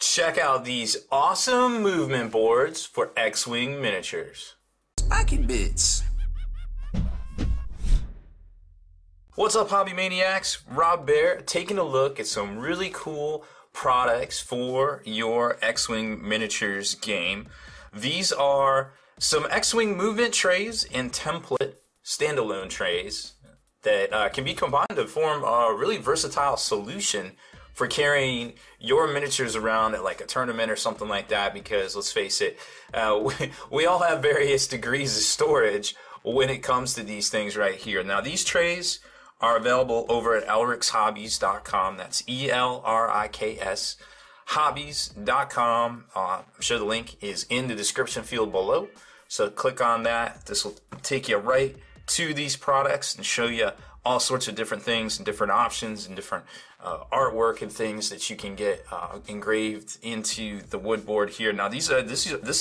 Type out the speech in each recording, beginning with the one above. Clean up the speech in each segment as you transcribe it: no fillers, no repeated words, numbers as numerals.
Check out these awesome movement boards for X-Wing miniatures. Spiky bits. What's up, hobby maniacs? Rob Baer taking a look at some really cool products for your X-Wing miniatures game. These are some X-Wing movement trays and template standalone trays that can be combined to form a really versatile solution for carrying your miniatures around at like a tournament or something like that, because let's face it, we all have various degrees of storage when it comes to these things right here. Now, these trays are available over at elrikshobbies.com. That's ELRIKS hobbies.com. I'm sure the link is in the description field below, so click on that. This will take you right to these products and show you all sorts of different things and different options and different artwork and things that you can get engraved into the wood board here. Now, this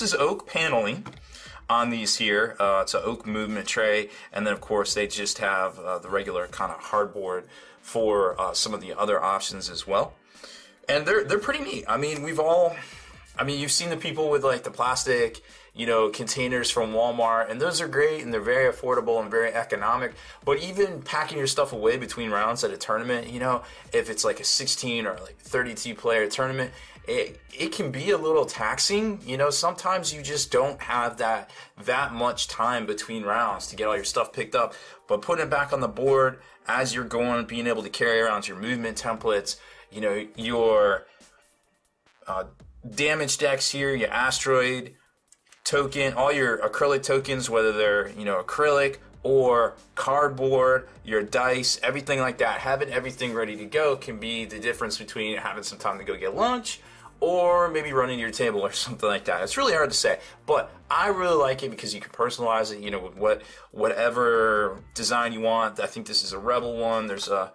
is oak paneling on these here. It's an oak movement tray, and then of course they just have the regular kind of hardboard for some of the other options as well. And they're pretty neat. I mean, you've seen the people with like the plastic, containers from Walmart, and those are great and they're very affordable and very economic. But even packing your stuff away between rounds at a tournament, if it's like a 16 or like 32 player tournament, it can be a little taxing. Sometimes you just don't have that much time between rounds to get all your stuff picked up. But putting it back on the board as you're going, being able to carry around your movement templates, your damage decks here, your asteroid token, all your acrylic tokens, whether they're acrylic or cardboard, your dice, everything like that. Having everything ready to go can be the difference between having some time to go get lunch or maybe running to your table or something like that. It's really hard to say, but I really like it because you can personalize it, with whatever design you want. I think this is a Rebel one. There's a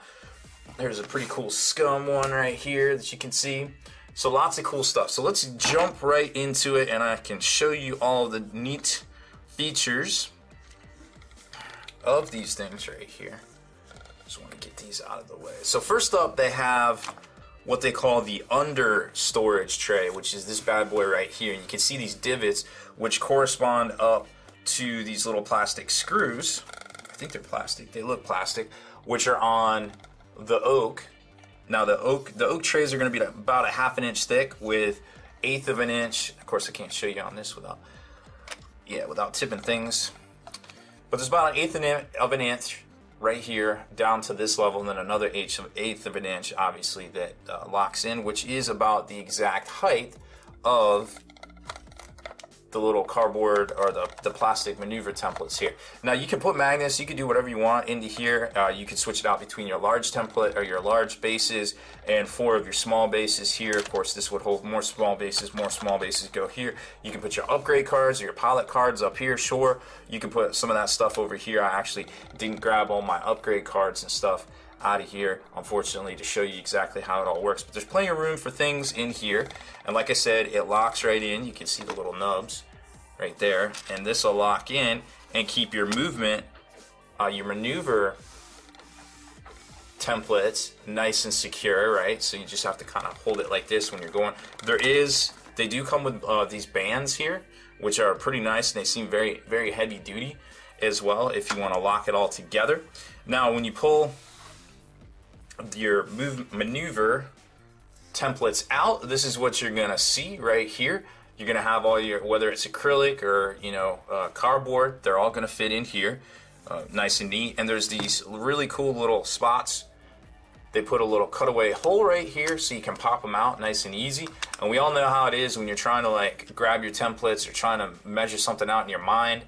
pretty cool Scum one right here that you can see. So lots of cool stuff. So let's jump right into it, and I can show you all of the neat features of these things right here. Just want to get these out of the way. So first up, they have what they call the under storage tray, which is this bad boy right here. And you can see these divots, which correspond up to these little plastic screws. I think they're plastic. They look plastic, which are on the oak. Now the oak trays are going to be about a ½ inch thick with 1/8 of an inch. Of course, I can't show you on this without tipping things. But there's about 1/8 of an inch right here down to this level, and then another 1/8 of an inch, obviously, that locks in, which is about the exact height of the little cardboard or the plastic maneuver templates here. Now you can put magnets, you can do whatever you want into here. You can switch it out between your large template or your large bases and 4 of your small bases here. Of course, this would hold more small bases go here. You can put your upgrade cards or your pilot cards up here, sure. You can put some of that stuff over here. I actually didn't grab all my upgrade cards and stuff out of here, unfortunately, to show you exactly how it all works. But there's plenty of room for things in here, and like I said, it locks right in. You can see the little nubs right there, and this will lock in and keep your movement, your maneuver templates nice and secure, right? So you just have to kind of hold it like this when you're going. They do come with these bands here, which are pretty nice, and they seem very, very heavy duty as well if you want to lock it all together. Now, when you pull your maneuver templates out, this is what you're gonna see right here. You're gonna have all your, whether it's acrylic or cardboard, they're all gonna fit in here, nice and neat. And there's these really cool little spots. They put a little cutaway hole right here so you can pop them out nice and easy. And we all know how it is when you're trying to like grab your templates or trying to measure something out in your mind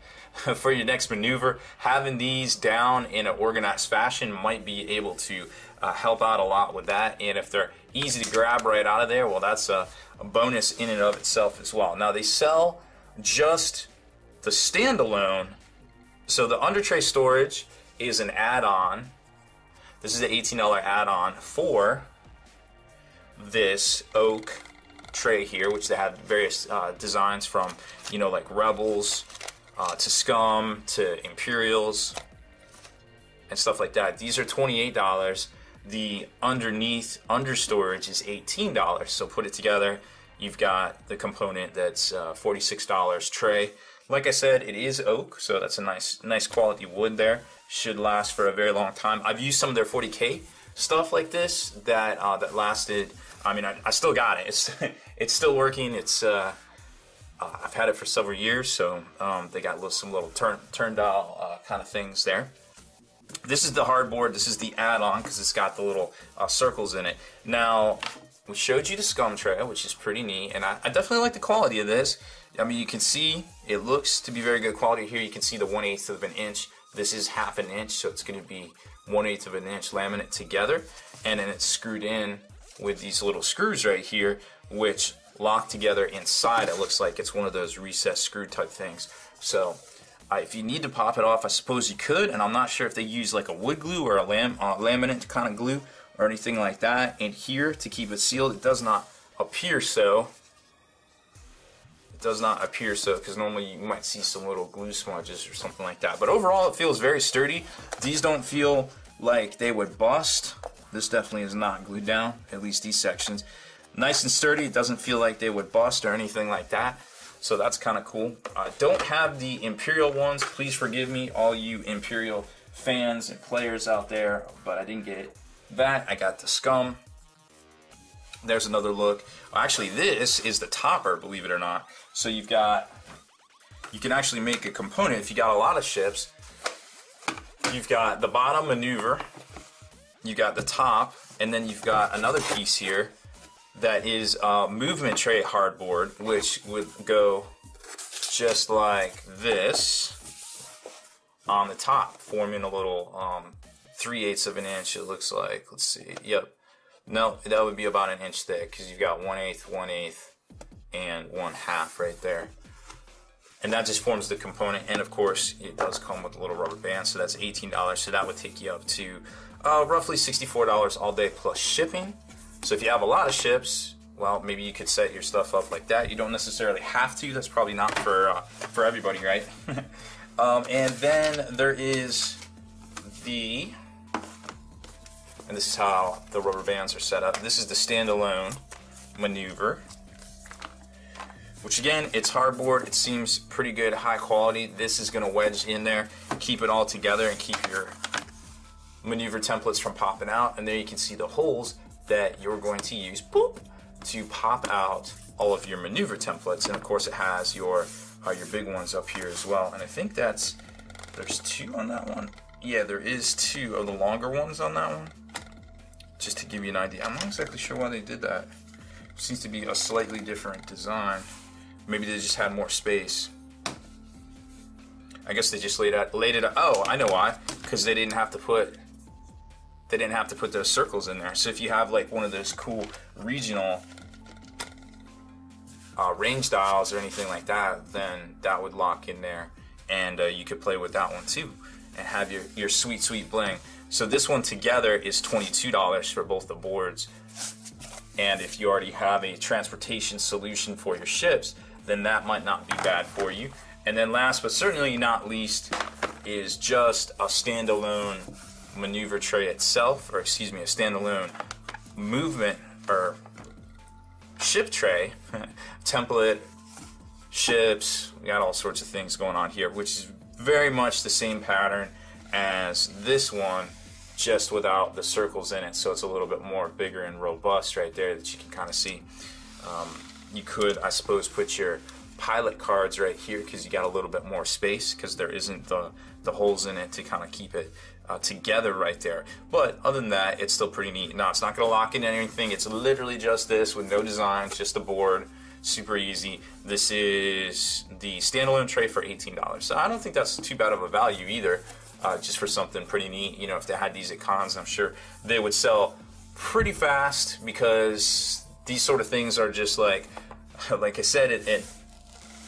for your next maneuver. Having these down in an organized fashion might be able to help out a lot with that. And if they're easy to grab right out of there, well, that's a bonus in and of itself as well. Now, they sell just the standalone. So the under tray storage is an add-on. This is an $18 add-on for this oak tray here, which they have various designs from, like Rebels to Scum to Imperials and stuff like that. These are $28. The underneath under storage is $18. So put it together you've got the component that's $46 tray. Like I said, it is oak, so that's a nice quality wood there. Should last for a very long time. I've used some of their 40K stuff like this that that lasted. I mean, I still got it. It's still working. It's I've had it for several years, so they got some little turn dial kind of things there. This is the hardboard. This is the add-on because it's got the little circles in it. Now, we showed you the scum tray, which is pretty neat, and I definitely like the quality of this. I mean, you can see it looks to be very good quality. Here you can see the 1/8 of an inch. This is 1/2 inch, so it's going to be 1/8 of an inch laminate together, and then it's screwed in with these little screws right here, which lock together inside. It looks like it's one of those recessed screw type things. So if you need to pop it off, I suppose you could, and I'm not sure if they use like a wood glue or a laminate kind of glue or anything like that in here to keep it sealed. It does not appear so. It does not appear so, because normally you might see some little glue smudges or something like that. But overall, it feels very sturdy. These don't feel like they would bust. This definitely is not glued down, at least these sections. Nice and sturdy. It doesn't feel like they would bust or anything like that. So that's kind of cool. I don't have the Imperial ones. Please forgive me, all you Imperial fans and players out there, but I didn't get that. I got the scum. There's another look. Actually, this is the topper, believe it or not. So you can actually make a component if you got a lot of ships. You've got the bottom maneuver, you got the top, and then you've got another piece here that is movement tray hardboard, which would go just like this on the top, forming a little 3/8 of an inch, it looks like. Let's see. Yep. No, that would be about an inch thick, because you've got 1/8, 1/8, and 1/2 right there. And that just forms the component. And of course, it does come with a little rubber band, so that's $18. So that would take you up to roughly $64 all day plus shipping. So if you have a lot of ships, well, maybe you could set your stuff up like that. You don't necessarily have to. That's probably not for everybody, right? And then there is and this is how the rubber bands are set up. This is the standalone maneuver, which again, it's hardboard. It seems pretty good, high quality. This is going to wedge in there, keep it all together, and keep your maneuver templates from popping out. And there you can see the holes that you're going to use to pop out all of your maneuver templates. And of course, it has your big ones up here as well. And I think there's 2 on that one. Yeah, there is 2 of the longer ones on that one. Just to give you an idea. I'm not exactly sure why they did that. It seems to be a slightly different design. Maybe they just had more space. I guess they just laid it out. Oh, I know why. Because they didn't have to put those circles in there. So if you have like one of those cool regional range dials or anything like that, then that would lock in there, and you could play with that one too and have your sweet bling. So this one together is $22 for both the boards. And if you already have a transportation solution for your ships, then that might not be bad for you. And then last but certainly not least is just a standalone maneuver tray itself, or excuse me, a standalone movement or ship tray, template, ships. We got all sorts of things going on here, which is very much the same pattern as this one, just without the circles in it. So it's a little bit more bigger and robust right there that you can kind of see. You could, I suppose, put your pilot cards right here because you got a little bit more space because there isn't the holes in it to kind of keep it together right there. But other than that, it's still pretty neat. Now, it's not going to lock in anything. It's literally just this with no design, just a board. Super easy. This is the standalone tray for $18. So I don't think that's too bad of a value either, just for something pretty neat. You know, if they had these at cons, I'm sure they would sell pretty fast because these sort of things are just like I said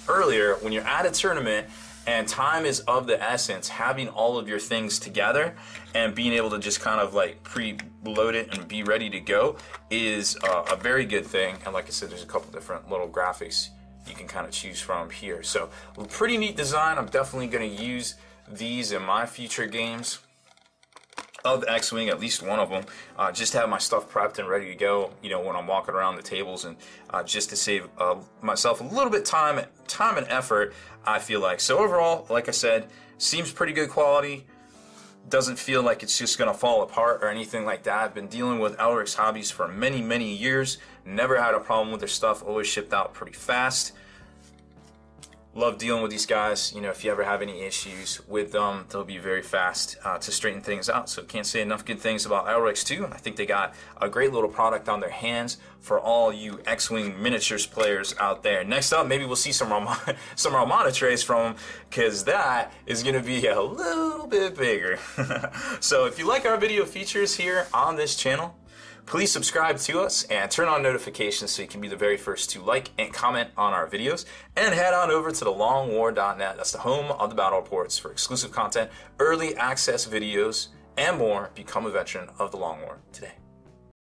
earlier, when you're at a tournament and time is of the essence, having all of your things together and being able to just kind of like pre-load it and be ready to go is a very good thing. And like I said, there's a couple different little graphics you can kind of choose from here. So pretty neat design. I'm definitely going to use these in my future games. of X-Wing, at least one of them, just to have my stuff prepped and ready to go, you know, when I'm walking around the tables, and just to save myself a little bit time and effort, I feel like. So overall, like I said, seems pretty good quality. Doesn't feel like it's just gonna fall apart or anything like that. I've been dealing with Elric's Hobbies for many years. Never had a problem with their stuff. Always shipped out pretty fast. Love dealing with these guys. You know, if you ever have any issues with them, they'll be very fast to straighten things out. So can't say enough good things about Elric's too. And I think they got a great little product on their hands for all you X-Wing miniatures players out there. Next up, maybe we'll see some Romana trays from them, because that is going to be a little bit bigger. So if you like our video features here on this channel, please subscribe to us and turn on notifications so you can be the very first to like and comment on our videos. And head on over to thelongwar.net. That's the home of the battle reports for exclusive content, early access videos, and more. Become a veteran of the Long War today.